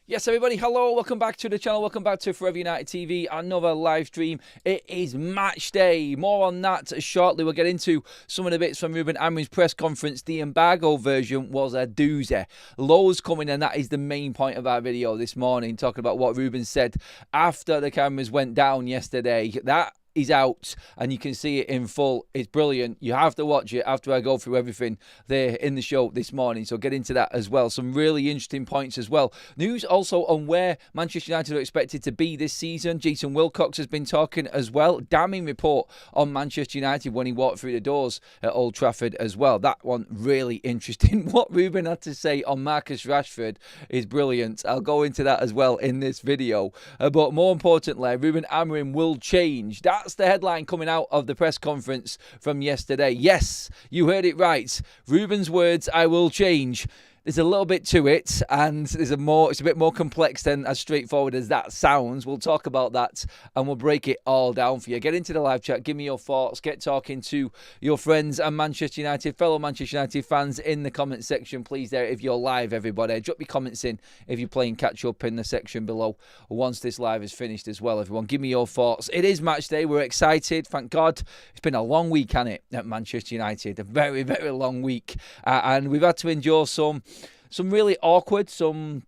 Yes, everybody, hello, welcome back to the channel, welcome back to Forever United TV, another live stream. It is match day, more on that shortly. We'll get into some of the bits from Ruben Amorim's press conference. The embargo version was a doozy. Loads coming, and that is the main point of our video this morning, talking about what Ruben said after the cameras went down yesterday. That is out and you can see it in full. It's brilliant. You have to watch it after I go through everything there in the show this morning, so get into that as well. Some really interesting points as well. News also on where Manchester United are expected to be this season. Jason Wilcox has been talking as well. Damning report on Manchester United when he walked through the doors at Old Trafford as well. That one really interesting. What Ruben had to say on Marcus Rashford is brilliant. I'll go into that as well in this video. But more importantly, Ruben Amorim will change. That's the headline coming out of the press conference from yesterday. Yes, you heard it right. Ruben's words, I will change. There's a little bit to it, and it's a bit more complex than as straightforward as that sounds. We'll talk about that, and we'll break it all down for you. Get into the live chat, give me your thoughts, get talking to your friends and fellow Manchester United fans in the comment section, please, there, if you're live, everybody. Drop your comments in if you're playing catch-up in the section below once this live is finished as well, everyone. Give me your thoughts. It is match day. We're excited, thank God. It's been a long week, hasn't it, at Manchester United? A very, very long week, and we've had to endure some really awkward, some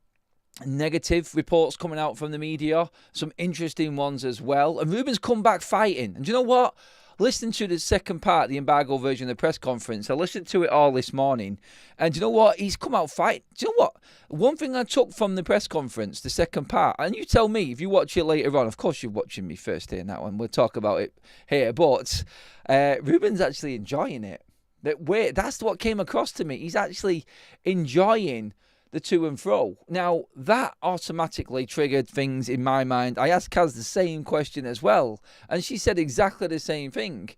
negative reports coming out from the media, some interesting ones as well. And Ruben's come back fighting. And do you know what? Listen to the second part, the embargo version of the press conference. I listened to it all this morning. And do you know what? He's come out fighting. Do you know what? One thing I took from the press conference, the second part, and you tell me if you watch it later on. Of course, you're watching me first here in that one. We'll talk about it here. But Ruben's actually enjoying it. That's what came across to me. He's actually enjoying the to and fro. Now, that automatically triggered things in my mind. I asked Kaz the same question as well, and she said exactly the same thing.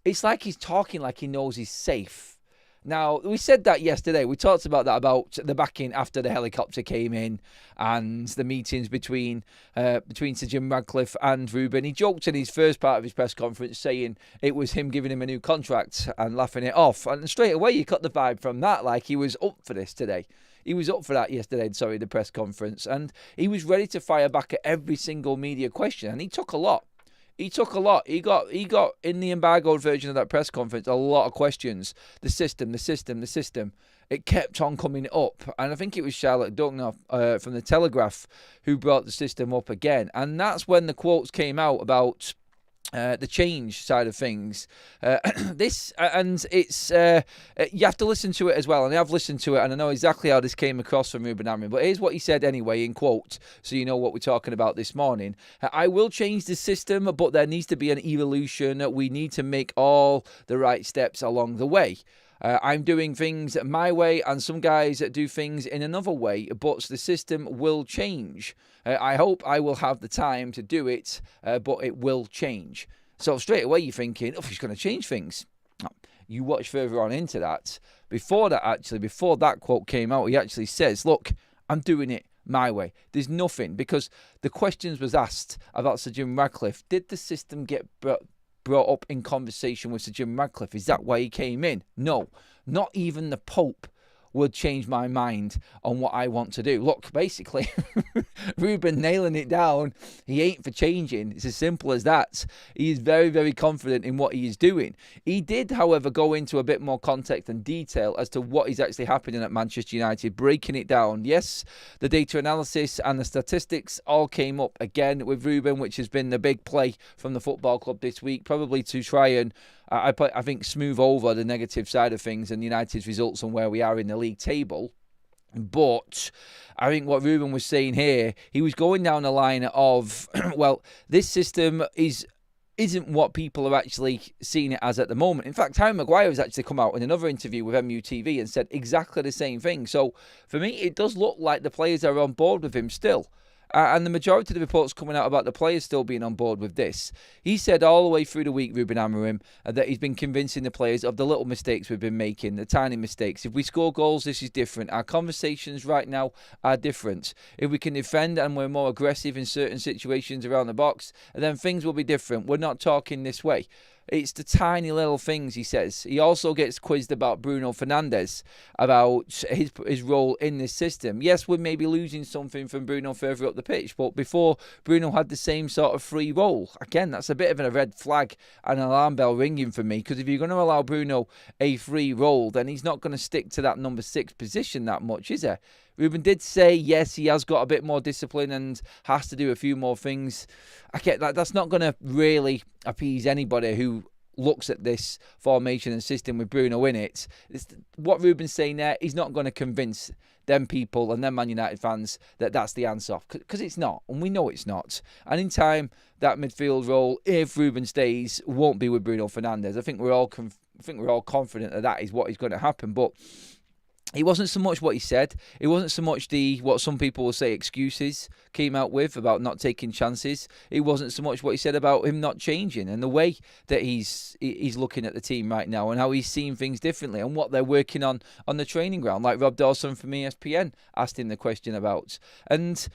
It's like he's talking like he knows he's safe. Now, we said that yesterday. We talked about that, about the backing after the helicopter came in and the meetings between Sir Jim Radcliffe and Ruben. He joked in his first part of his press conference saying it was him giving him a new contract and laughing it off. And straight away, you got the vibe from that, like he was up for this today. He was up for that yesterday, the press conference. And he was ready to fire back at every single media question. And he took a lot. He got in the embargoed version of that press conference a lot of questions. The system. It kept on coming up. And I think it was Charlotte Duggan from the Telegraph who brought the system up again. And that's when the quotes came out about the change side of things. You have to listen to it as well, and I've listened to it, and I know exactly how this came across from Ruben Amorim. But here's what he said anyway, in quote, so you know what we're talking about this morning. I will change the system, but there needs to be an evolution. We need to make all the right steps along the way. I'm doing things my way, and some guys do things in another way, but the system will change. I hope I will have the time to do it, but it will change. So straight away you're thinking, oh, he's going to change things. You watch further on into that. Before that quote came out, he actually says, look, I'm doing it my way. There's nothing, because the questions was asked about Sir Jim Radcliffe. Did the system get brought up in conversation with Sir Jim Radcliffe? Is that why he came in? No, not even the Pope would change my mind on what I want to do. Look, basically, Ruben nailing it down. He ain't for changing. It's as simple as that. He is very, very confident in what he is doing. He did, however, go into a bit more context and detail as to what is actually happening at Manchester United, breaking it down. Yes, the data analysis and the statistics all came up again with Ruben, which has been the big play from the football club this week, probably to try and I think smooth over the negative side of things and United's results and where we are in the league table. But I think what Ruben was saying here, he was going down the line of, well, this system isn't what people are actually seeing it as at the moment. In fact, Harry Maguire has actually come out in another interview with MUTV and said exactly the same thing. So for me, it does look like the players are on board with him still. And the majority of the reports coming out about the players still being on board with this. He said all the way through the week, Ruben Amorim, that he's been convincing the players of the little mistakes we've been making, the tiny mistakes. If we score goals, this is different. Our conversations right now are different. If we can defend and we're more aggressive in certain situations around the box, then things will be different. We're not talking this way. It's the tiny little things he says. He also gets quizzed about Bruno Fernandes, about his role in this system. Yes, we're maybe losing something from Bruno further up the pitch, but before Bruno had the same sort of free role. Again, that's a bit of a red flag and an alarm bell ringing for me, because if you're going to allow Bruno a free role, then he's not going to stick to that number 6 position that much, is he? Ruben did say, yes, he has got a bit more discipline and has to do a few more things. I get that. That's not going to really appease anybody who looks at this formation and system with Bruno in it. What Ruben's saying there, he's not going to convince them people and them Man United fans that that's the answer, because it's not, and we know it's not. And in time, that midfield role, if Ruben stays, won't be with Bruno Fernandes. I think we're all confident that that is what is going to happen, but it wasn't so much what he said. It wasn't so much what some people will say excuses came out with about not taking chances. It wasn't so much what he said about him not changing and the way that he's looking at the team right now and how he's seeing things differently and what they're working on the training ground, like Rob Dawson from ESPN asked him the question about. And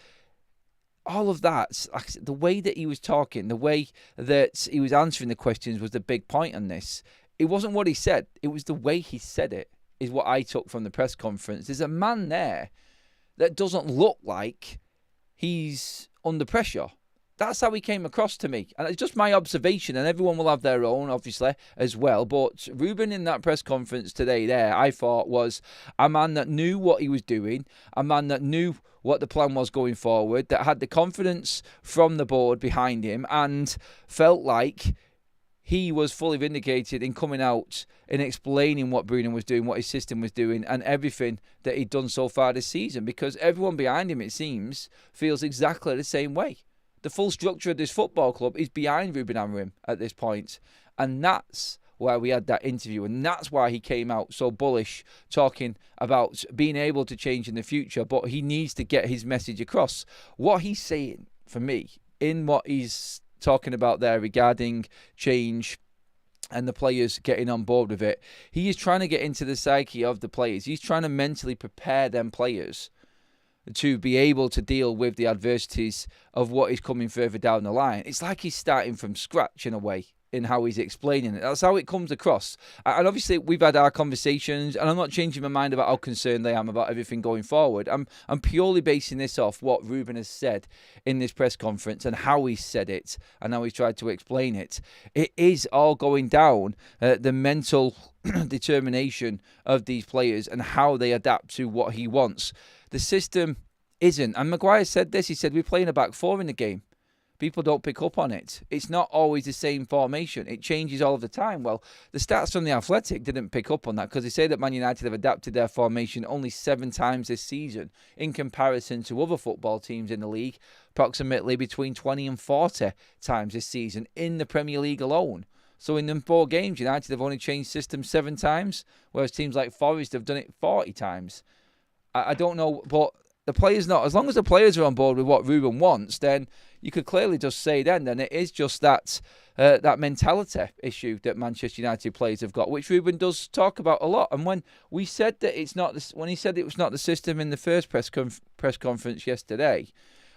all of that, the way that he was talking, the way that he was answering the questions was the big point on this. It wasn't what he said. It was the way he said it. Is what I took from the press conference. There's a man there that doesn't look like he's under pressure. That's how he came across to me. And it's just my observation, and everyone will have their own, obviously, as well. But Ruben in that press conference today there, I thought was a man that knew what he was doing, a man that knew what the plan was going forward, that had the confidence from the board behind him, and felt like he was fully vindicated in coming out and explaining what Bruno was doing, what his system was doing, and everything that he'd done so far this season. Because everyone behind him, it seems, feels exactly the same way. The full structure of this football club is behind Ruben Amorim at this point. And that's why we had that interview. And that's why he came out so bullish, talking about being able to change in the future. But he needs to get his message across. What he's saying, for me, in what he's talking about there regarding change and the players getting on board with it, he is trying to get into the psyche of the players. He's trying to mentally prepare them players to be able to deal with the adversities of what is coming further down the line. It's like he's starting from scratch in a way, in how he's explaining it. That's how it comes across. And obviously, we've had our conversations, and I'm not changing my mind about how concerned I am about everything going forward. I'm purely basing this off what Ruben has said in this press conference and how he said it and how he's tried to explain it. It is all going down the mental determination of these players and how they adapt to what he wants. The system isn't. And Maguire said this. He said, we're playing a back four in the game. People don't pick up on it. It's not always the same formation. It changes all of the time. Well, the stats from The Athletic didn't pick up on that, because they say that Man United have adapted their formation only 7 times this season in comparison to other football teams in the league, approximately between 20 and 40 times this season in the Premier League alone. So in them 4 games, United have only changed systems 7 times, whereas teams like Forest have done it 40 times. I don't know, but the players not. As long as the players are on board with what Ruben wants, then you could clearly just say then it is just that mentality issue that Manchester United players have got, which Ruben does talk about a lot. And when we said that it's not this, when he said it was not the system in the first press conference yesterday,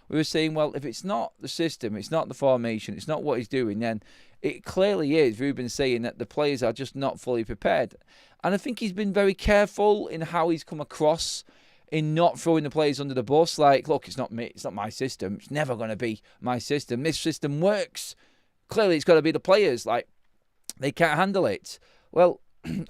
we were saying, well, if it's not the system, it's not the formation, it's not what he's doing, then it clearly is Ruben saying that the players are just not fully prepared. And I think he's been very careful in how he's come across, in not throwing the players under the bus. Like, look, it's not me, it's not my system, it's never going to be my system. This system works. Clearly, it's got to be the players. Like, they can't handle it. Well,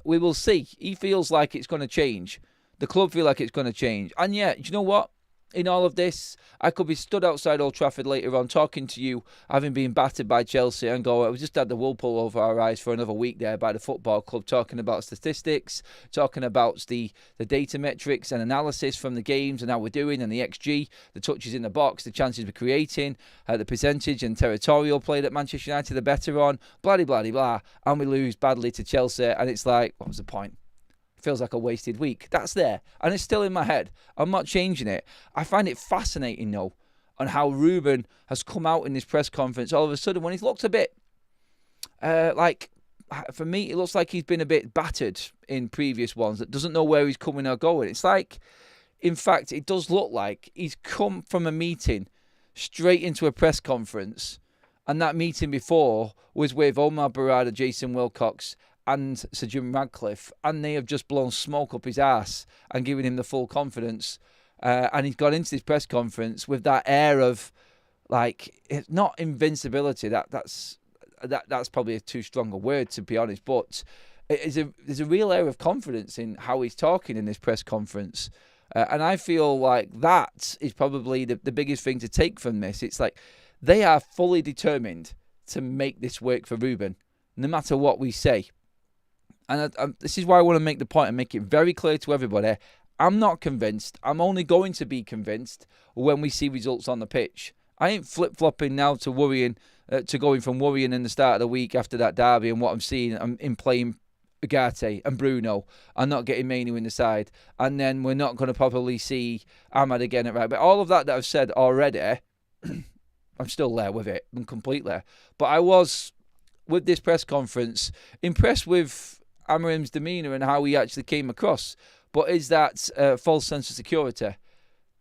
we will see. He feels like it's going to change. The club feel like it's going to change. And yeah, do you know what? In all of this, I could be stood outside Old Trafford later on talking to you, having been battered by Chelsea, and go, we just had the wool pull over our eyes for another week there by the football club, talking about statistics, talking about the data metrics and analysis from the games and how we're doing, and the XG, the touches in the box, the chances we're creating, the percentage and territorial play that Manchester United are better on, blah, and we lose badly to Chelsea, and it's like, what was the point? Feels like a wasted week. That's there. And it's still in my head. I'm not changing it. I find it fascinating, though, on how Ruben has come out in this press conference all of a sudden when he's looked a bit, for me, it looks like he's been a bit battered in previous ones, that doesn't know where he's coming or going. It's like, in fact, it does look like he's come from a meeting straight into a press conference, And that meeting before was with Omar Barada, Jason Wilcox, and Sir Jim Radcliffe, and they have just blown smoke up his ass and given him the full confidence. And he's got into this press conference with that air of, like, it's not invincibility. That's probably a too strong a word, to be honest. But there's a real air of confidence in how he's talking in this press conference. And I feel like that is probably the biggest thing to take from this. It's like they are fully determined to make this work for Ruben, no matter what we say. And this is why I want to make the point and make it very clear to everybody. I'm not convinced. I'm only going to be convinced when we see results on the pitch. I ain't flip-flopping now to worrying, to going from worrying in the start of the week after that derby and what I'm seeing in playing Ugarte and Bruno and not getting Mainu in the side. And then we're not going to probably see Ahmad again at right. But all of that I've said already, I'm still there with it. I'm completely there. But I was, with this press conference, impressed with Amorim's demeanour and how he actually came across. But is that a false sense of security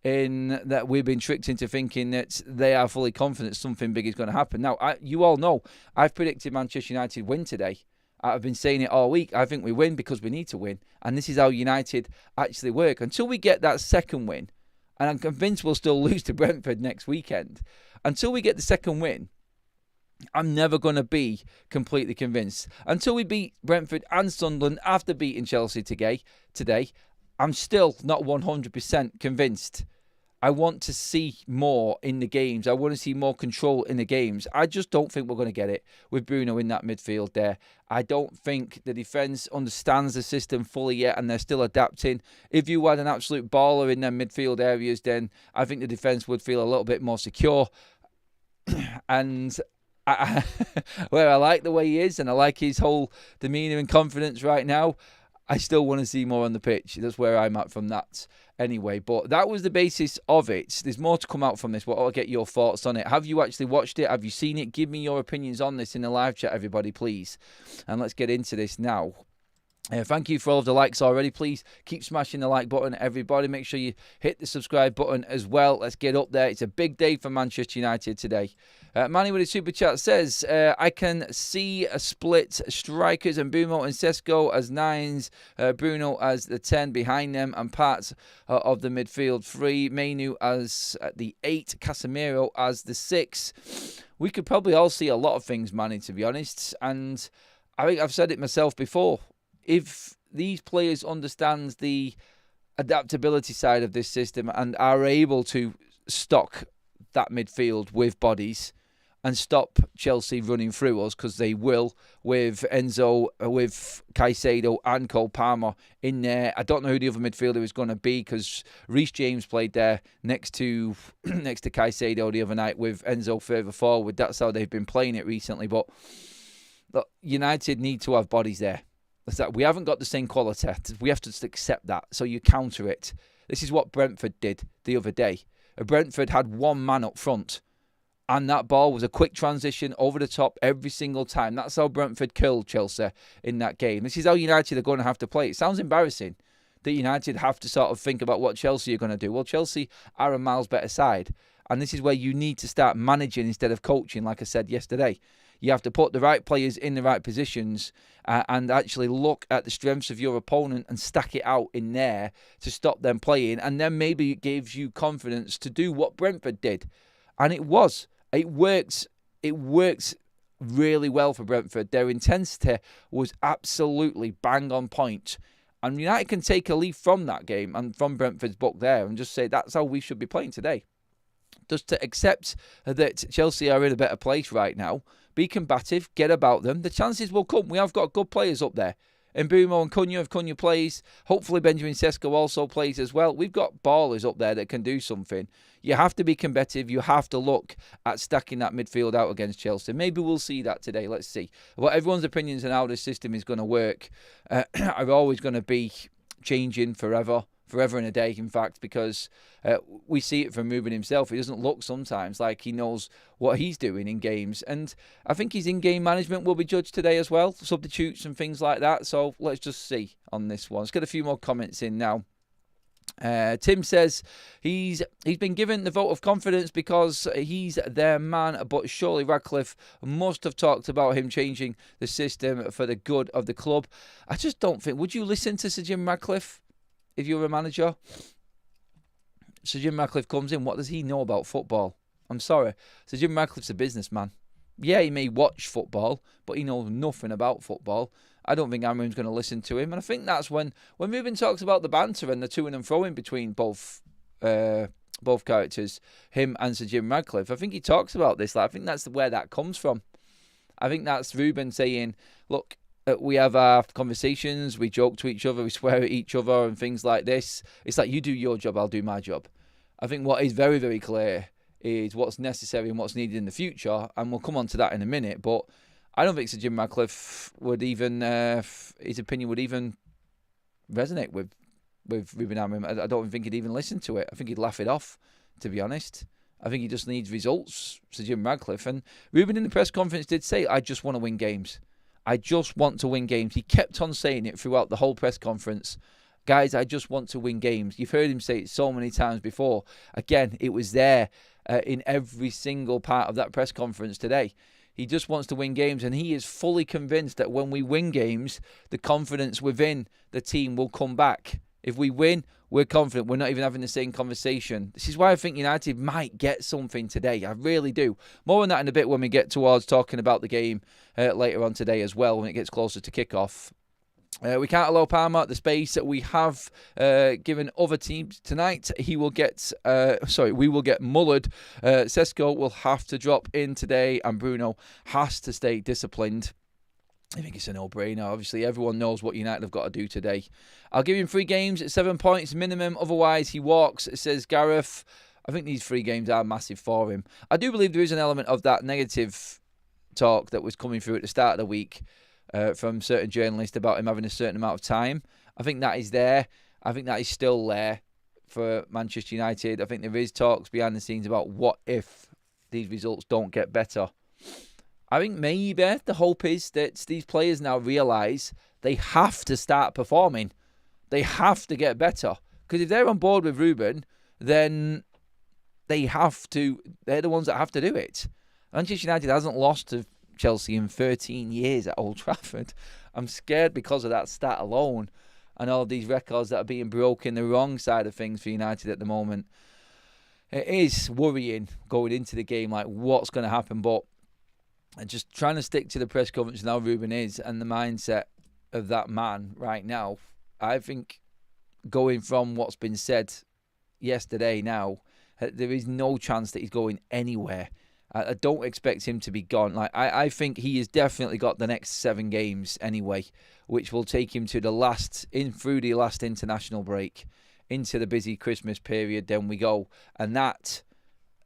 in that we've been tricked into thinking that they are fully confident something big is going to happen? Now, you all know I've predicted Manchester United win today. I've been saying it all week. I think we win because we need to win. And this is how United actually work. Until we get that second win, and I'm convinced we'll still lose to Brentford next weekend, until we get the second win, I'm never going to be completely convinced. Until we beat Brentford and Sunderland after beating Chelsea today, I'm still not 100% convinced. I want to see more in the games. I want to see more control in the games. I just don't think we're going to get it with Bruno in that midfield there. I don't think the defence understands the system fully yet and they're still adapting. If you had an absolute baller in their midfield areas, then I think the defence would feel a little bit more secure. And where I like the way he is and I like his whole demeanour and confidence right now, I still want to see more on the pitch. That's where I'm at from that anyway. But that was the basis of it. There's more to come out from this, but I'll get your thoughts on it. Have you actually watched it? Have you seen it? Give me your opinions on this in the live chat, everybody, please. And let's get into this now. Thank you for all of the likes already. Please keep smashing the like button, everybody. Make sure you hit the subscribe button as well. Let's get up there. It's a big day for Manchester United today. Manny with a super chat says, I can see a split strikers and Bruno and Sesko as 9s, Bruno as the 10 behind them and parts of the midfield 3, Mainu as the 8, Casemiro as the 6. We could probably all see a lot of things, Manny, to be honest. And I think I've said it myself before. If these players understand the adaptability side of this system and are able to stock that midfield with bodies and stop Chelsea running through us, because they will, with Enzo, with Caicedo and Cole Palmer in there. I don't know who the other midfielder is going to be, because Reece James played there next to Caicedo the other night with Enzo further forward. That's how they've been playing it recently. But look, United need to have bodies there. We haven't got the same quality. We have to just accept that. So you counter it. This is what Brentford did the other day. Brentford had one man up front. And that ball was a quick transition over the top every single time. That's how Brentford killed Chelsea in that game. This is how United are going to have to play. It sounds embarrassing that United have to sort of think about what Chelsea are going to do. Well, Chelsea are a miles better side. And this is where you need to start managing instead of coaching, like I said yesterday. You have to put the right players in the right positions and actually look at the strengths of your opponent and stack it out in there to stop them playing. And then maybe it gives you confidence to do what Brentford did. And it was. It works. It works really well for Brentford. Their intensity was absolutely bang on point. And United can take a leaf from that game and from Brentford's book there and just say that's how we should be playing today. Just to accept that Chelsea are in a better place right now. Be combative, get about them. The chances will come. We have got good players up there. Mbeumo and Cunha, if Cunha plays. Hopefully Benjamin Sesko also plays as well. We've got ballers up there that can do something. You have to be combative. You have to look at stacking that midfield out against Chelsea. Maybe we'll see that today. Let's see. Well, everyone's opinions on how this system is going to work are always going to be changing forever and a day, in fact, because we see it from Ruben himself. He doesn't look sometimes like he knows what he's doing in games. And I think his in-game management will be judged today as well, substitutes and things like that. So let's just see on this one. Let's get a few more comments in now. Tim says he's been given the vote of confidence because he's their man, but surely Radcliffe must have talked about him changing the system for the good of the club. I just don't think... Would you listen to Sir Jim Radcliffe if you were a manager? Sir Jim Radcliffe comes in, what does he know about football? I'm sorry. Sir Jim Radcliffe's a businessman. Yeah, he may watch football, but he knows nothing about football. I don't think Amorim's going to listen to him. And I think that's when Ruben talks about the banter and the to and fro in between both characters, him and Sir Jim Radcliffe. I think he talks about this. I think that's where that comes from. I think that's Ruben saying, look, we have our conversations, we joke to each other, we swear at each other and things like this. It's like, you do your job, I'll do my job. I think what is very, very clear is what's necessary and what's needed in the future. And we'll come on to that in a minute. But I don't think Sir Jim Radcliffe would even, his opinion would even resonate with Ruben Amorim. I don't think he'd even listen to it. I think he'd laugh it off, to be honest. I think he just needs results, Sir Jim Radcliffe. And Ruben in the press conference did say, I just want to win games. I just want to win games. He kept on saying it throughout the whole press conference. Guys, I just want to win games. You've heard him say it so many times before. Again, it was there in every single part of that press conference today. He just wants to win games, and he is fully convinced that when we win games, the confidence within the team will come back. If we win, we're confident. We're not even having the same conversation. This is why I think United might get something today. I really do. More on that in a bit when we get towards talking about the game later on today as well, when it gets closer to kickoff. We can't allow Palmer the space that we have given other teams tonight. We will get mullered. Sesko will have to drop in today, and Bruno has to stay disciplined. I think it's a no-brainer. Obviously, everyone knows what United have got to do today. I'll give him 3 games at 7 points minimum. Otherwise, he walks, says Gareth. I think these 3 games are massive for him. I do believe there is an element of that negative talk that was coming through at the start of the week from certain journalists about him having a certain amount of time. I think that is there. I think that is still there for Manchester United. I think there is talks behind the scenes about what if these results don't get better. I think maybe the hope is that these players now realise they have to start performing. They have to get better. Because if they're on board with Ruben, then they're the ones that have to do it. Manchester United hasn't lost to Chelsea in 13 years at Old Trafford. I'm scared because of that stat alone and all of these records that are being broken, the wrong side of things for United at the moment. It is worrying going into the game, like what's going to happen, but just trying to stick to the press conference now Ruben is and the mindset of that man right now. I think going from what's been said yesterday now, there is no chance that he's going anywhere. I don't expect him to be gone. I think he has definitely got the next 7 games anyway, which will take him to through the last international break, into the busy Christmas period. Then we go, and that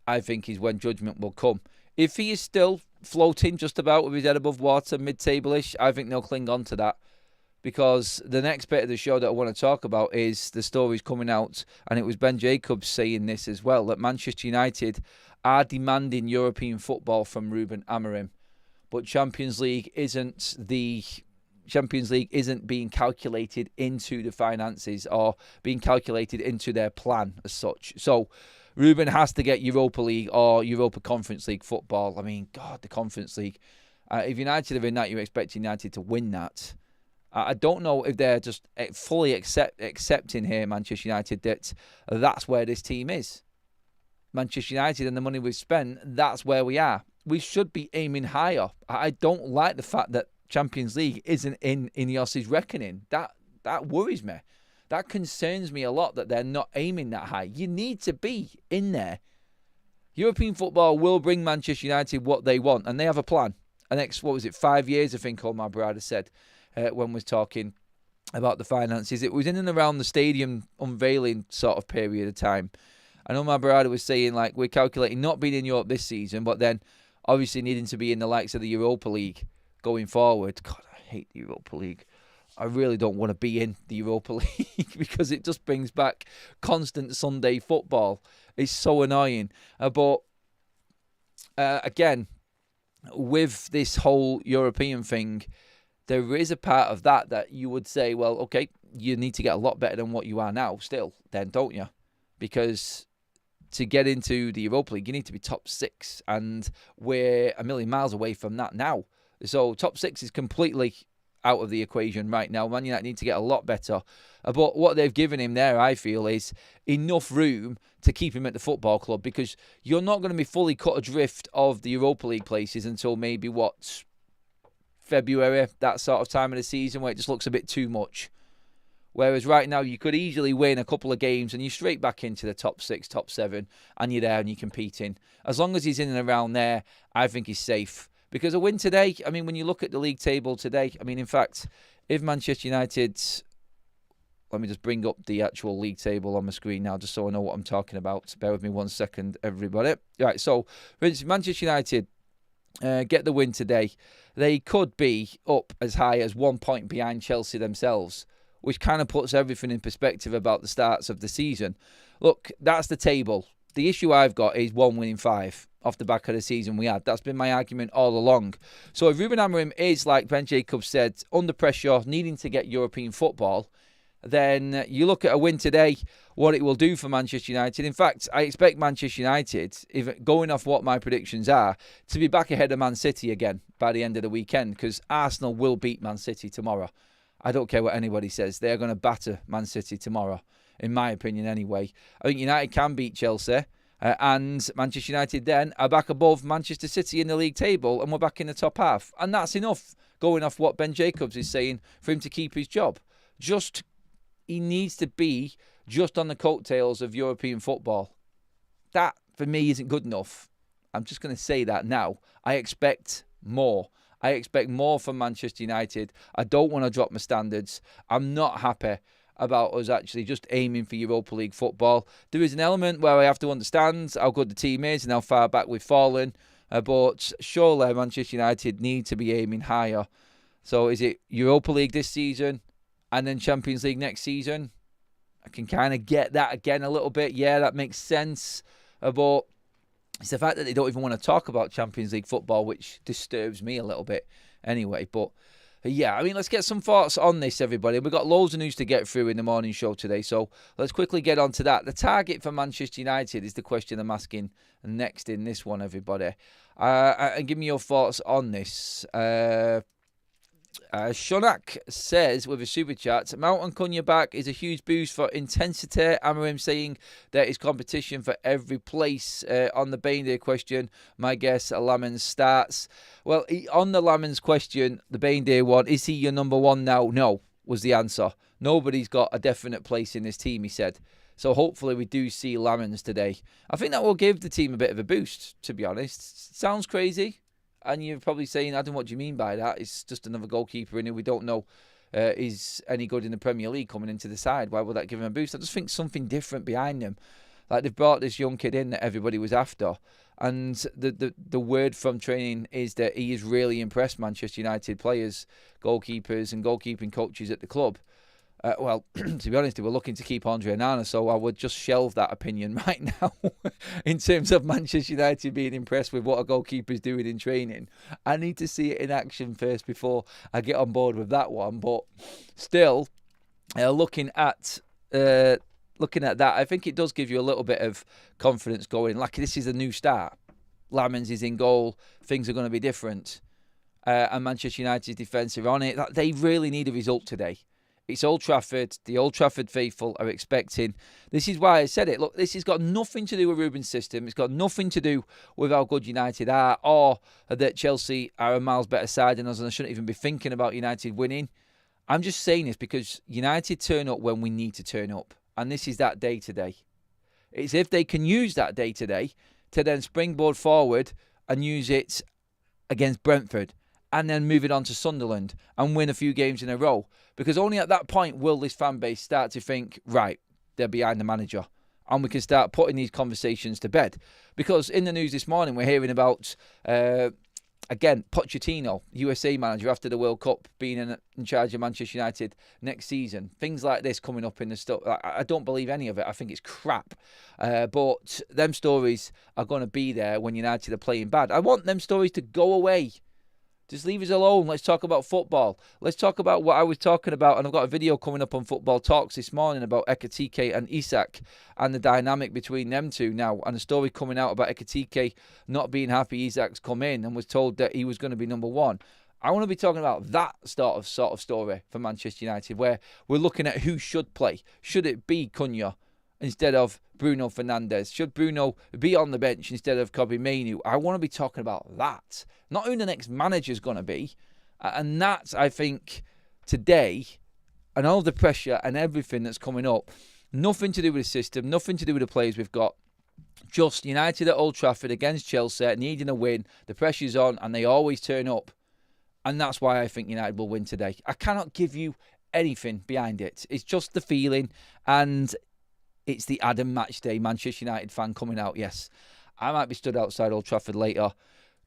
I think is when judgment will come. If he is still floating just about with his head above water, mid-table-ish, I think they'll cling on to that. Because the next bit of the show that I want to talk about is the stories coming out, and it was Ben Jacobs saying this as well, that Manchester United are demanding European football from Ruben Amorim. But Champions League isn't being calculated into the finances or being calculated into their plan as such. So Ruben has to get Europa League or Europa Conference League football. I mean, God, the Conference League. If United are in that, you expect United to win that. I don't know if they're just fully accepting here, Manchester United, that that's where this team is. Manchester United and the money we've spent, that's where we are. We should be aiming higher. I don't like the fact that Champions League isn't in Ineos's reckoning. That worries me. That concerns me a lot that they're not aiming that high. You need to be in there. European football will bring Manchester United what they want, and they have a plan. The next, 5 years, I think Omar Barada said when was talking about the finances. It was in and around the stadium unveiling sort of period of time. I know my brother was saying, we're calculating not being in Europe this season, but then obviously needing to be in the likes of the Europa League going forward. God, I hate the Europa League. I really don't want to be in the Europa League because it just brings back constant Sunday football. It's so annoying. Again, with this whole European thing, there is a part of that you would say, well, okay, you need to get a lot better than what you are now still, then, don't you? Because to get into the Europa League, you need to be top 6, and we're a million miles away from that now. So top 6 is completely out of the equation right now. Man United need to get a lot better. But what they've given him there, I feel, is enough room to keep him at the football club, because you're not going to be fully cut adrift of the Europa League places until maybe, February, that sort of time of the season, where it just looks a bit too much. Whereas right now, you could easily win a couple of games and you're straight back into the top 6, top 7, and you're there and you're competing. As long as he's in and around there, I think he's safe. Because a win today, I mean, when you look at the league table today, I mean, in fact, if Manchester United... Let me just bring up the actual league table on my screen now, just so I know what I'm talking about. Bear with me 1 second, everybody. Right, so, for instance, Manchester United get the win today. They could be up as high as 1 point behind Chelsea themselves, which kind of puts everything in perspective about the starts of the season. Look, that's the table. The issue I've got is 1 win in 5 off the back of the season we had. That's been my argument all along. So if Ruben Amorim is, like Ben Jacobs said, under pressure, needing to get European football, then you look at a win today, what it will do for Manchester United. In fact, I expect Manchester United, if going off what my predictions are, to be back ahead of Man City again by the end of the weekend, because Arsenal will beat Man City tomorrow. I don't care what anybody says. They're going to batter Man City tomorrow, in my opinion anyway. I think United can beat Chelsea, and Manchester United then are back above Manchester City in the league table, and we're back in the top half. And that's enough, going off what Ben Jacobs is saying, for him to keep his job. He needs to be just on the coattails of European football. That, for me, isn't good enough. I'm just going to say that now. I expect more. I expect more from Manchester United. I don't want to drop my standards. I'm not happy about us actually just aiming for Europa League football. There is an element where I have to understand how good the team is and how far back we've fallen. But surely Manchester United need to be aiming higher. So is it Europa League this season and then Champions League next season? I can kind of get that again a little bit. Yeah, that makes sense. But it's the fact that they don't even want to talk about Champions League football, which disturbs me a little bit anyway. But yeah, I mean, let's get some thoughts on this, everybody. We've got loads of news to get through in the morning show today, so let's quickly get on to that. The target for Manchester United is the question I'm asking next in this one, everybody. And give me your thoughts on this. Shonak says with a super chat, Mount and Cunha back is a huge boost for intensity. Amorim saying there is competition for every place. On the Bainday question, my guess, Lamens starts. Well, on the Lamens question, the Bainday one, is he your number one now? No, was the answer. Nobody's got a definite place in this team, he said. So hopefully we do see Lamens today. I think that will give the team a bit of a boost, to be honest. Sounds crazy. And you're probably saying, Adam, what do you mean by that? It's just another goalkeeper in who we don't know is any good in the Premier League coming into the side. Why would that give him a boost? I just think something different behind him. Like, they've brought this young kid in that everybody was after. And the word from training is that he has really impressed Manchester United players, goalkeepers and goalkeeping coaches at the club. Well, to be honest, they were looking to keep Andre Onana, so I would just shelve that opinion right now in terms of Manchester United being impressed with what a goalkeeper's doing in training. I need to see it in action first before I get on board with that one. But still, looking at that, I think it does give you a little bit of confidence going. Like, this is a new start. Lamens is in goal. Things are going to be different. And Manchester United's defence are on it. They really need a result today. It's Old Trafford. The Old Trafford faithful are expecting. This is why I said it. Look, this has got nothing to do with Ruben's system. It's got nothing to do with how good United are, or that Chelsea are a miles better side than us and I shouldn't even be thinking about United winning. I'm just saying this because United turn up when we need to turn up. And this is that day today. It's if they can use that day today to then springboard forward and use it against Brentford, and then move it on to Sunderland and win a few games in a row. Because only at that point will this fan base start to think, right, they're behind the manager. And we can start putting these conversations to bed. Because in the news this morning, we're hearing about, again, Pochettino, USA manager after the World Cup, being in charge of Manchester United next season. Things like this coming up in the stuff. I don't believe any of it. I think it's crap. But them stories are going to be there when United are playing bad. I want them stories to go away. Just leave us alone. Let's talk about football. Let's talk about what I was talking about. And I've got a video coming up on Football Talks this morning about Ekitike and Isak and the dynamic between them two now. And a story coming out about Ekitike not being happy Isak's come in and was told that he was going to be number one. I want to be talking about that sort of story for Manchester United, where we're looking at who should play. Should it be Cunha instead of Bruno Fernandes? Should Bruno be on the bench instead of Kobbie Mainoo? I want to be talking about that. Not who the next manager's going to be. And that's, I think, today, and all the pressure and everything that's coming up, nothing to do with the system, nothing to do with the players we've got. Just United at Old Trafford against Chelsea, needing a win. The pressure's on, and they always turn up. And that's why I think United will win today. I cannot give you anything behind it. It's just the feeling, and it's the Adam Matchday Manchester United fan coming out. Yes, I might be stood outside Old Trafford later,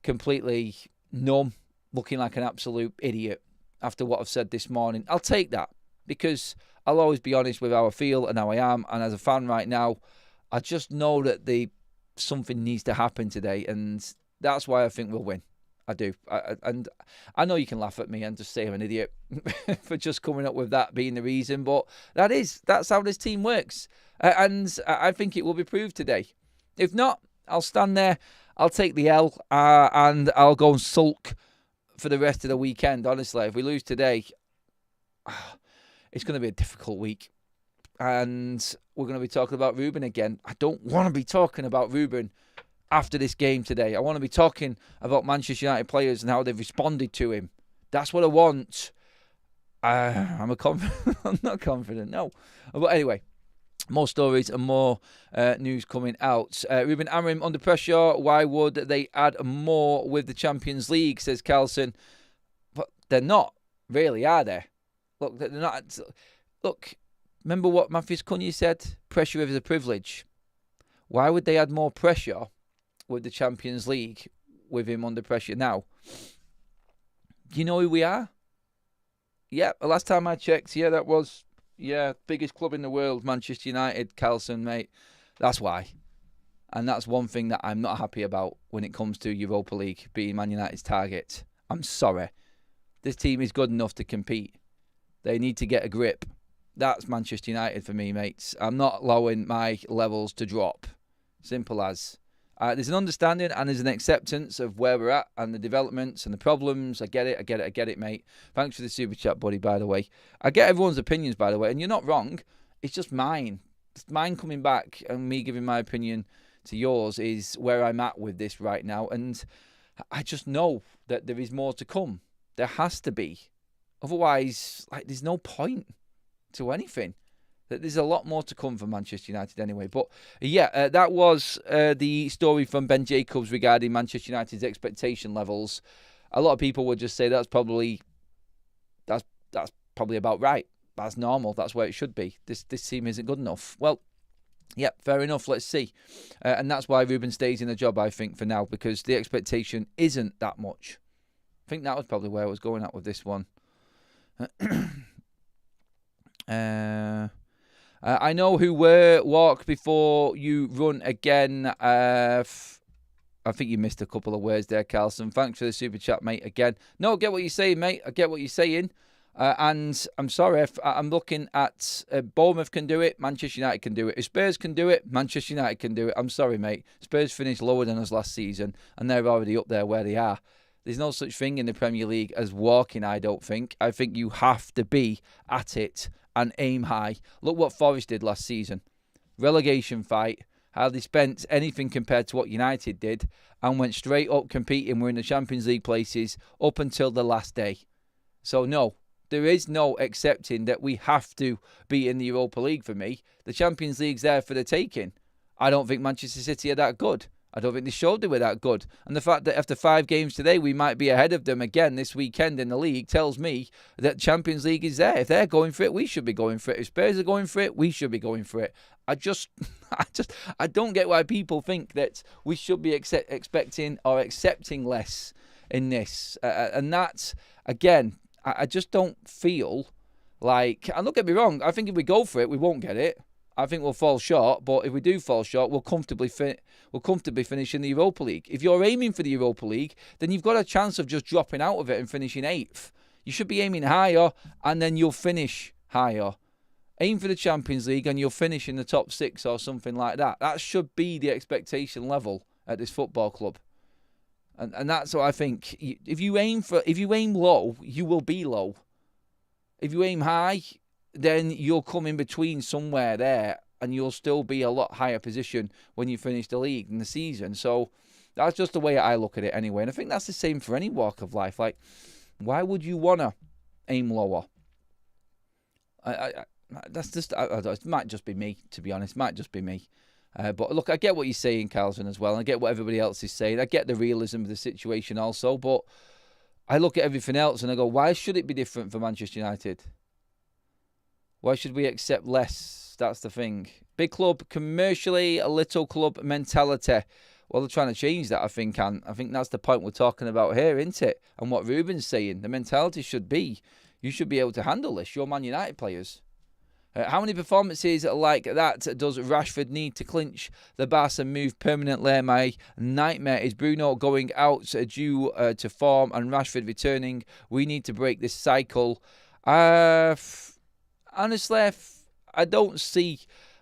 completely numb, looking like an absolute idiot after what I've said this morning. I'll take that, because I'll always be honest with how I feel and how I am. And as a fan right now, I just know that something needs to happen today, and that's why I think we'll win. I do. And I know you can laugh at me and just say I'm an idiot for just coming up with that being the reason, but that's how this team works. And I think it will be proved today. If not, I'll stand there, I'll take the L, and I'll go and sulk for the rest of the weekend. Honestly, if we lose today, it's going to be a difficult week. And we're going to be talking about Ruben again. I don't want to be talking about Ruben after this game today. I want to be talking about Manchester United players and how they've responded to him. That's what I want. I'm not confident, no. But anyway, more stories and more news coming out. Ruben Amorim under pressure. Why would they add more with the Champions League, says Carlson. But they're not, really, are they? Look, they're not. Look, remember what Matheus Cunha said? Pressure is a privilege. Why would they add more pressure with the Champions League with him under pressure now? Do you know who we are? Yeah, the last time I checked, that was, biggest club in the world, Manchester United, Carlson, mate. That's why. And that's one thing that I'm not happy about when it comes to Europa League being Man United's target. I'm sorry. This team is good enough to compete. They need to get a grip. That's Manchester United for me, mates. I'm not allowing my levels to drop. Simple as. There's an understanding and there's an acceptance of where we're at and the developments and the problems. I get it, mate. Thanks for the super chat, buddy, by the way. I get everyone's opinions, by the way, and you're not wrong. It's just mine. It's mine coming back, and me giving my opinion to yours is where I'm at with this right now. And I just know that there is more to come. There has to be. Otherwise, there's no point to anything. There's a lot more to come for Manchester United anyway. But that was the story from Ben Jacobs regarding Manchester United's expectation levels. A lot of people would just say that's probably about right. That's normal. That's where it should be. This team isn't good enough. Well, yeah, fair enough. Let's see. And that's why Ruben stays in the job, I think, for now, because the expectation isn't that much. I think that was probably where I was going at with this one. I know who were walk before you run again. I think you missed a couple of words there, Carlson. Thanks for the super chat, mate, again. No, I get what you're saying, mate. I get what you're saying. And I'm sorry, if I'm looking at Bournemouth can do it, Manchester United can do it. If Spurs can do it, Manchester United can do it. I'm sorry, mate. Spurs finished lower than us last season, and they're already up there where they are. There's no such thing in the Premier League as walking, I don't think. I think you have to be at it and aim high. Look what Forest did last season. Relegation fight. Hardly spent anything compared to what United did and went straight up competing. We're in the Champions League places up until the last day. So no, there is no accepting that we have to be in the Europa League for me. The Champions League's there for the taking. I don't think Manchester City are that good. I don't think they showed they were that good. And the fact that after 5 games today, we might be ahead of them again this weekend in the league tells me that Champions League is there. If they're going for it, we should be going for it. If Spurs are going for it, we should be going for it. I don't get why people think that we should be expecting or accepting less in this. And that's, again, I just don't feel like, and don't get me wrong, I think if we go for it, we won't get it. I think we'll fall short, but if we do fall short, we'll comfortably finish in the Europa League. If you're aiming for the Europa League, then you've got a chance of just dropping out of it and finishing 8th. You should be aiming higher, and then you'll finish higher. Aim for the Champions League, and you'll finish in the top 6 or something like that. That should be the expectation level at this football club. And that's what I think. If you aim low, you will be low. If you aim high, then you'll come in between somewhere there, and you'll still be a lot higher position when you finish the league in the season. So that's just the way I look at it anyway. And I think that's the same for any walk of life. Like, why would you want to aim lower? That's just, it might just be me, to be honest. It might just be me. But look, I get what you're saying, Carlson, as well. And I get what everybody else is saying. I get the realism of the situation also. But I look at everything else and I go, why should it be different for Manchester United? Why should we accept less? That's the thing. Big club commercially, a little club mentality. Well, they're trying to change that, I think. And I think that's the point we're talking about here, isn't it? And what Ruben's saying, the mentality should be, you should be able to handle this. You're Man United players. How many performances like that does Rashford need to clinch the Barca move permanently? My nightmare is Bruno going out due to form and Rashford returning. We need to break this cycle. Honestly, I don't see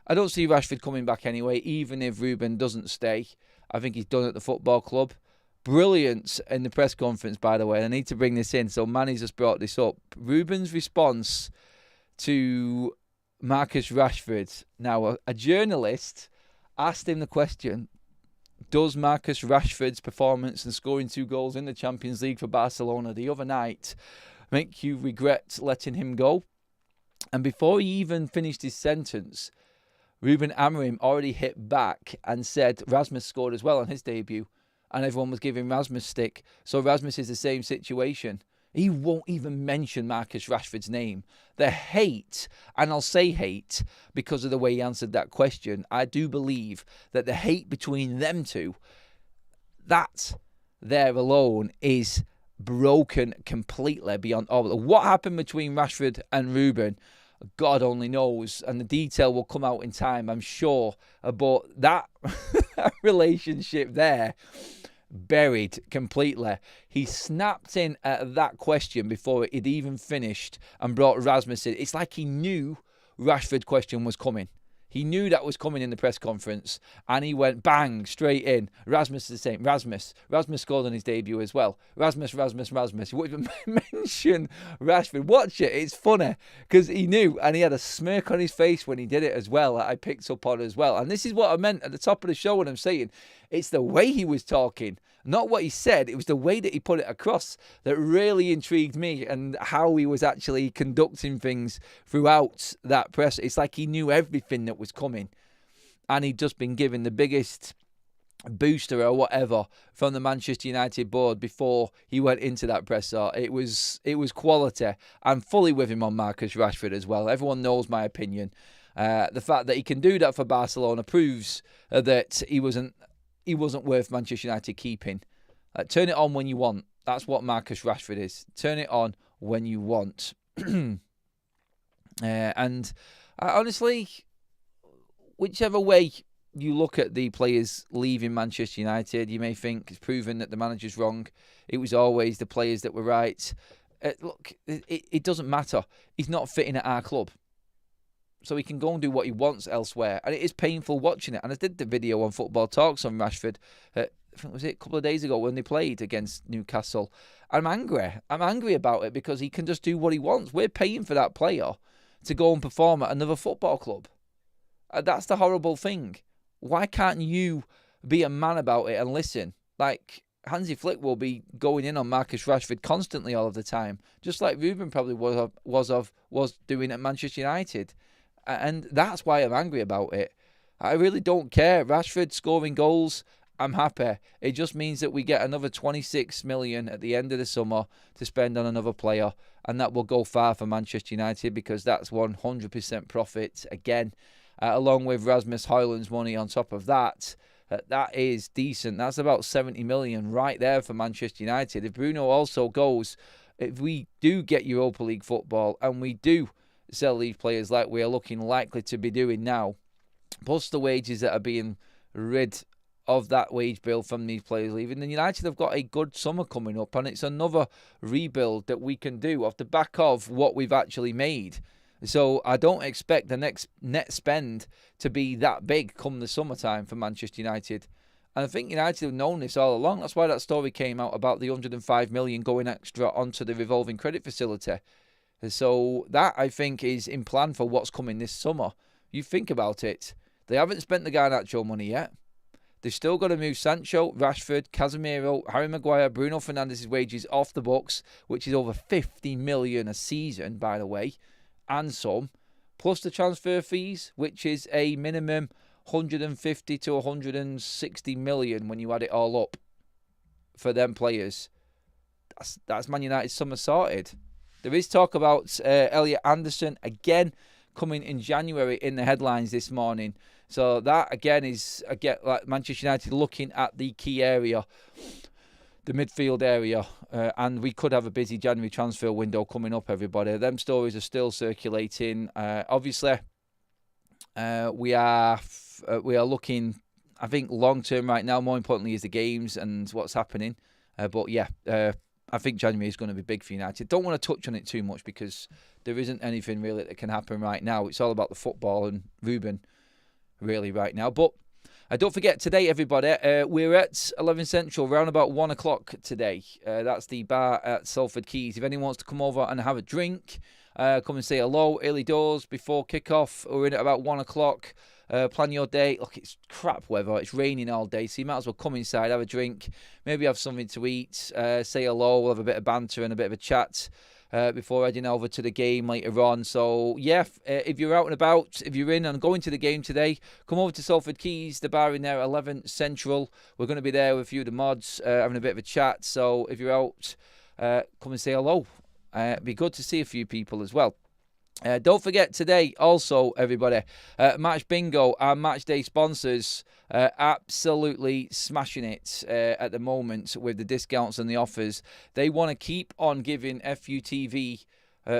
Rashford coming back anyway, even if Ruben doesn't stay. I think he's done at the football club. Brilliant in the press conference, by the way. I need to bring this in, so Manny's just brought this up. Ruben's response to Marcus Rashford. Now, a journalist asked him the question, does Marcus Rashford's performance and scoring 2 goals in the Champions League for Barcelona the other night make you regret letting him go? And before he even finished his sentence, Ruben Amorim already hit back and said Rasmus scored as well on his debut. And everyone was giving Rasmus stick. So Rasmus is the same situation. He won't even mention Marcus Rashford's name. The hate, and I'll say hate because of the way he answered that question, I do believe that the hate between them two, that there alone is broken completely beyond all. What happened between Rashford and Ruben, God only knows, and the detail will come out in time, I'm sure. But that relationship there, buried completely. He snapped in at that question before it even finished and brought Rasmus in. It's like he knew Rashford question was coming. He knew that was coming in the press conference, and he went bang straight in. Rasmus is the same. Rasmus scored on his debut as well. Rasmus. He won't even mention Rashford. Watch it. It's funny because he knew, and he had a smirk on his face when he did it as well. That I picked up on as well. And this is what I meant at the top of the show when I'm saying it's the way he was talking, not what he said. It was the way that he put it across that really intrigued me, and how he was actually conducting things throughout that press. It's like he knew everything that was coming, and he'd just been given the biggest booster or whatever from the Manchester United board before he went into that presser. It was quality. I'm fully with him on Marcus Rashford as well. Everyone knows my opinion. The fact that he can do that for Barcelona proves that he wasn't worth Manchester United keeping. Turn it on when you want. That's what Marcus Rashford is. Turn it on when you want. And honestly, whichever way you look at the players leaving Manchester United, you may think it's proven that the manager's wrong. It was always the players that were right. Look, it doesn't matter. He's not fitting at our club. So he can go and do what he wants elsewhere. And it is painful watching it. And I did the video on Football Talks on Rashford, I think was it a couple of days ago when they played against Newcastle. I'm angry. I'm angry about it because he can just do what he wants. We're paying for that player to go and perform at another football club. That's the horrible thing. Why can't you be a man about it and listen? Like, Hansi Flick will be going in on Marcus Rashford constantly all of the time, just like Ruben probably was doing at Manchester United. And that's why I'm angry about it. I really don't care. Rashford scoring goals, I'm happy. It just means that we get another 26 million at the end of the summer to spend on another player, and that will go far for Manchester United because that's 100% profit again, along with Rasmus Højlund's money on top of that. That is decent. That's about 70 million right there for Manchester United. If Bruno also goes, if we do get Europa League football and we do sell these players like we are looking likely to be doing now, plus the wages that are being rid of that wage bill from these players leaving. And United have got a good summer coming up, and it's another rebuild that we can do off the back of what we've actually made. So I don't expect the next net spend to be that big come the summertime for Manchester United. And I think United have known this all along. That's why that story came out about the 105 million going extra onto the revolving credit facility. So that, I think, is in plan for what's coming this summer. You think about it. They haven't spent the Garnacho money yet. They've still got to move Sancho, Rashford, Casemiro, Harry Maguire, Bruno Fernandes' wages off the books, which is over 50 million a season, by the way, and some. Plus the transfer fees, which is a minimum 150 to 160 million when you add it all up for them players. That's Man United's summer sorted. There is talk about Elliot Anderson again coming in January in the headlines this morning. So that again is like Manchester United looking at the key area, the midfield area, and we could have a busy January transfer window coming up. Everybody, them stories are still circulating. Obviously, we are looking, I think, long term right now. More importantly, is the games and what's happening. But yeah, I think January is going to be big for United. Don't want to touch on it too much because there isn't anything really that can happen right now. It's all about the football and Ruben really right now. But don't forget today, everybody, we're at 11 Central, around about 1 o'clock today. That's the bar at Salford Quays. If anyone wants to come over and have a drink, come and say hello early doors before kickoff. We're in at about 1 o'clock. Plan your day. Look, it's crap weather. It's raining all day, so you might as well come inside, have a drink, maybe have something to eat, say hello. We'll have a bit of banter and a bit of a chat before heading over to the game later on. So, yeah, if you're out and about, if you're in and going to the game today, come over to Salford Quays, the bar in there at 11 Central. We're going to be there with a few of the mods, having a bit of a chat. So, if you're out, come and say hello. It'd be good to see a few people as well. Don't forget today also, everybody, Match Bingo, our match day sponsors, absolutely smashing it at the moment with the discounts and the offers. They want to keep on giving FUTV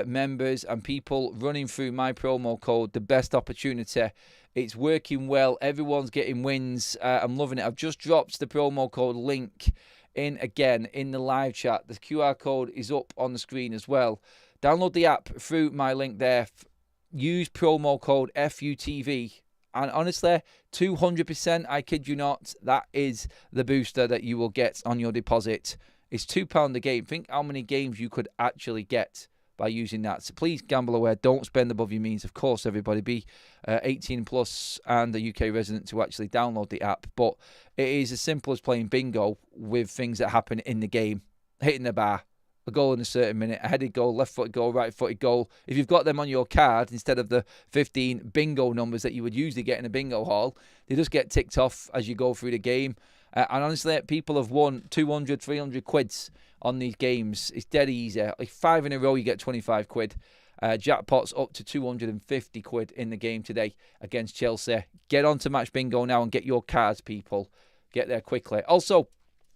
members and people running through my promo code the best opportunity. It's working well. Everyone's getting wins. I'm loving it. I've just dropped the promo code link in again in the live chat. The QR code is up on the screen as well. Download the app through my link there. Use promo code FUTV. And honestly, 200%, I kid you not, that is the booster that you will get on your deposit. It's £2 a game. Think how many games you could actually get by using that. So please gamble aware. Don't spend above your means. Of course, everybody, be 18 plus and a UK resident to actually download the app. But it is as simple as playing bingo with things that happen in the game. Hitting the bar. A goal in a certain minute, a headed goal, left-footed goal, right-footed goal. If you've got them on your card, instead of the 15 bingo numbers that you would usually get in a bingo hall, they just get ticked off as you go through the game. And honestly, people have won 200, 300 quids on these games. It's dead easy. Like 5 in a row, you get 25 quid. Jackpot's up to 250 quid in the game today against Chelsea. Get on to Match Bingo now and get your cards, people. Get there quickly. Also,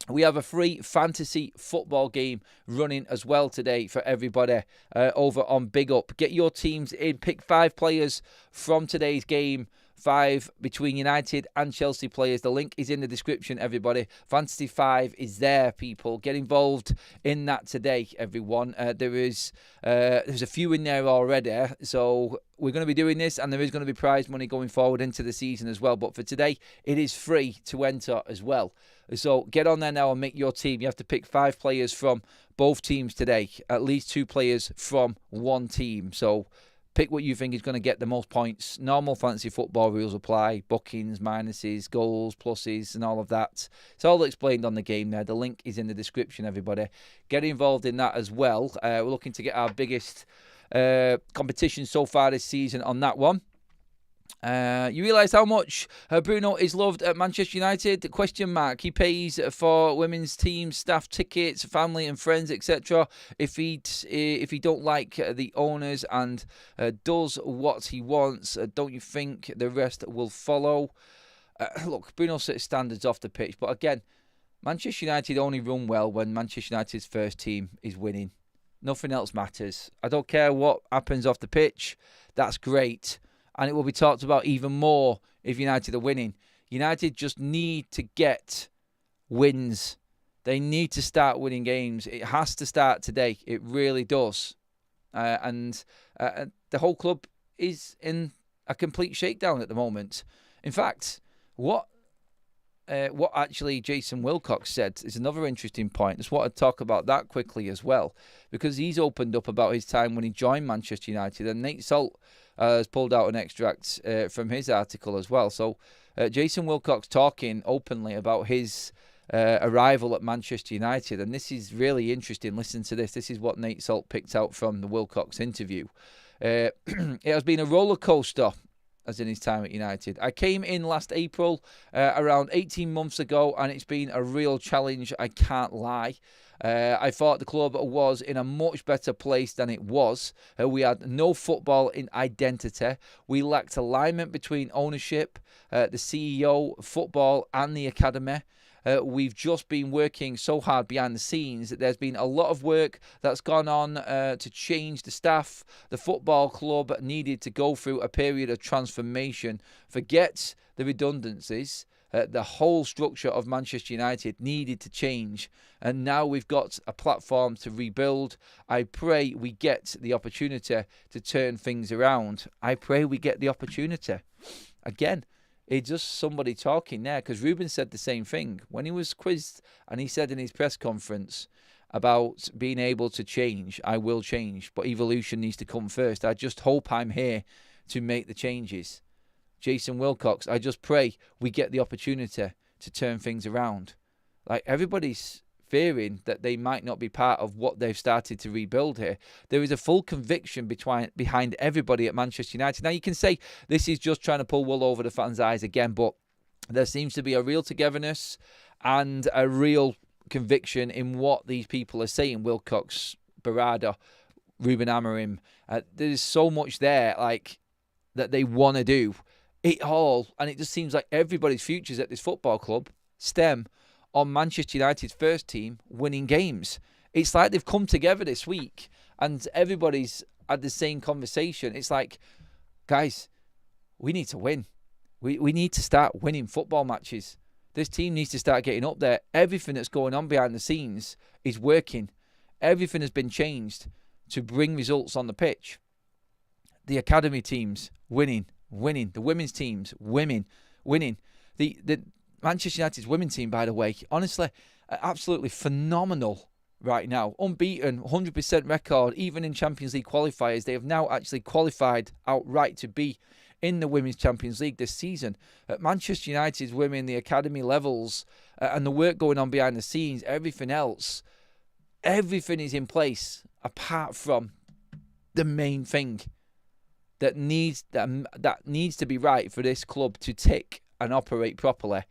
we have a free fantasy football game running as well today for everybody over on Big Up. Get your teams in. Pick 5 players from today's game. 5 between United and Chelsea players. The link is in the description, everybody. Fantasy 5 is there, people. Get involved in that today, everyone. There's a few in there already. So we're going to be doing this, and there is going to be prize money going forward into the season as well. But for today, it is free to enter as well. So get on there now and make your team. You have to pick 5 players from both teams today. At least 2 players from one team. So pick what you think is going to get the most points. Normal fantasy football rules apply. Bookings, minuses, goals, pluses, and all of that. It's all explained on the game there. The link is in the description, everybody. Get involved in that as well. We're looking to get our biggest competition so far this season on that one. You realise how much Bruno is loved at Manchester United? Question mark. He pays for women's team staff tickets, family and friends, etc. If he don't like the owners and does what he wants, don't you think the rest will follow? Look, Bruno sets standards off the pitch, but again, Manchester United only run well when Manchester United's first team is winning. Nothing else matters. I don't care what happens off the pitch. That's great. and it will be talked about even more if United are winning. United just need to get wins. They need to start winning games. It has to start today. It really does. And the whole club is in a complete shakedown at the moment. In fact, what actually Jason Wilcox said is another interesting point. I just want to talk about that quickly as well, because he's opened up about his time when he joined Manchester United, and Nate Salt has pulled out an extract from his article as well. So Jason Wilcox talking openly about his arrival at Manchester United, and this is really interesting. Listen to this. This is what Nate Salt picked out from the Wilcox interview. It has been a roller coaster, as in his time at United. I came in last April, around 18 months ago, and it's been a real challenge, I can't lie. I thought the club was in a much better place than it was. We had no football in identity. We lacked alignment between ownership, the CEO, football, and the academy. We've just been working so hard behind the scenes that there's been a lot of work that's gone on to change the staff. The football club needed to go through a period of transformation. Forget the redundancies. The whole structure of Manchester United needed to change. And now we've got a platform to rebuild. I pray we get the opportunity to turn things around. I pray we get the opportunity. Again, it's just somebody talking there, because Ruben said the same thing when he was quizzed, and he said in his press conference about being able to change. I will change, but evolution needs to come first. I just hope I'm here to make the changes. Jason Wilcox, I just pray we get the opportunity to turn things around. Like, everybody's fearing that they might not be part of what they've started to rebuild here. There is a full conviction behind everybody at Manchester United. Now, you can say this is just trying to pull wool over the fans' eyes again, but there seems to be a real togetherness and a real conviction in what these people are saying. Wilcox, Barada, Ruben Amorim. There's so much there, like, that they want to do it all, and it just seems like everybody's futures at this football club stem on Manchester United's first team winning games. It's like they've come together this week and everybody's had the same conversation. It's like, guys, we need to win. We need to start winning football matches. This team needs to start getting up there. Everything that's going on behind the scenes is working. Everything has been changed to bring results on the pitch. The academy teams winning. The women's teams winning. The Manchester United's women's team, by the way, honestly, absolutely phenomenal right now. Unbeaten, 100% record, even in Champions League qualifiers. They have now actually qualified outright to be in the Women's Champions League this season. At Manchester United's women, the academy levels, and the work going on behind the scenes, everything else, everything is in place apart from the main thing that needs to be right for this club to tick and operate properly.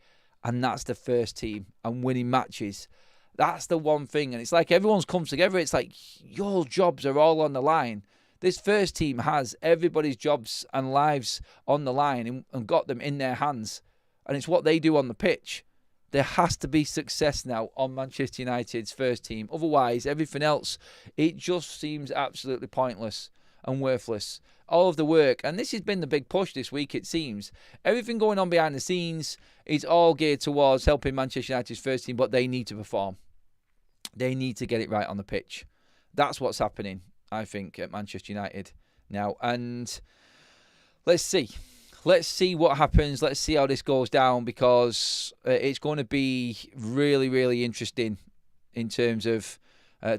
And that's the first team and winning matches. That's the one thing. And it's like everyone's come together. It's like your jobs are all on the line. This first team has everybody's jobs and lives on the line and got them in their hands. And it's what they do on the pitch. There has to be success now on Manchester United's first team. Otherwise, everything else, it just seems absolutely pointless and worthless. All of the work, and this has been the big push this week, it seems. Everything going on behind the scenes is all geared towards helping Manchester United's first team, but they need to perform. They need to get it right on the pitch. That's what's happening, I think, at Manchester United now. And let's see. Let's see what happens. Let's see how this goes down, because it's going to be really, really interesting in terms of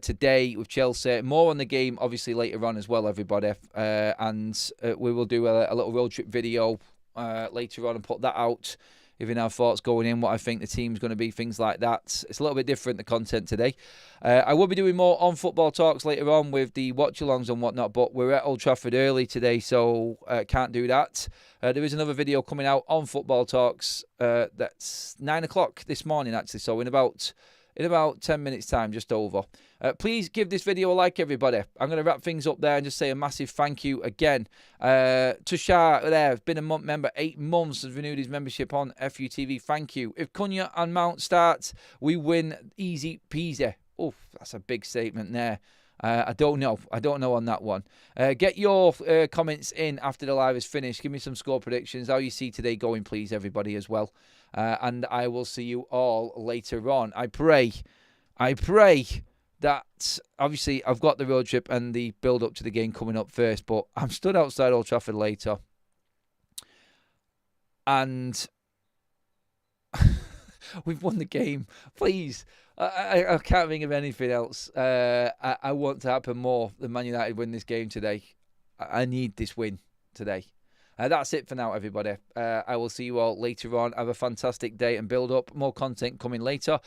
today with Chelsea. More on the game, obviously, later on as well, everybody. And we will do a little road trip video later on and put that out, giving our thoughts going in, what I think the team's going to be, things like that. It's a little bit different, the content today. I will be doing more on football talks later on with the watch-alongs and whatnot, but we're at Old Trafford early today, so can't do that. There is another video coming out on football talks that's 9 o'clock this morning, actually, so in about 10 minutes' time, just over. Please give this video a like, everybody. I'm going to wrap things up there and just say a massive thank you again to Shah there. Been a member 8 months, has renewed his membership on FUTV. Thank you. If Cunha and Mount start, we win easy peasy. Oh, that's a big statement there. I don't know. I don't know on that one. Get your comments in after the live is finished. Give me some score predictions. How you see today going, please, everybody, as well. And I will see you all later on. I pray that, obviously, I've got the road trip and the build-up to the game coming up first, but I'm stood outside Old Trafford later. And we've won the game. Please. I can't think of anything else. I want to happen more than Man United win this game today. I need this win today. That's it for now, everybody. I will see you all later on. Have a fantastic day and build up. More content coming later.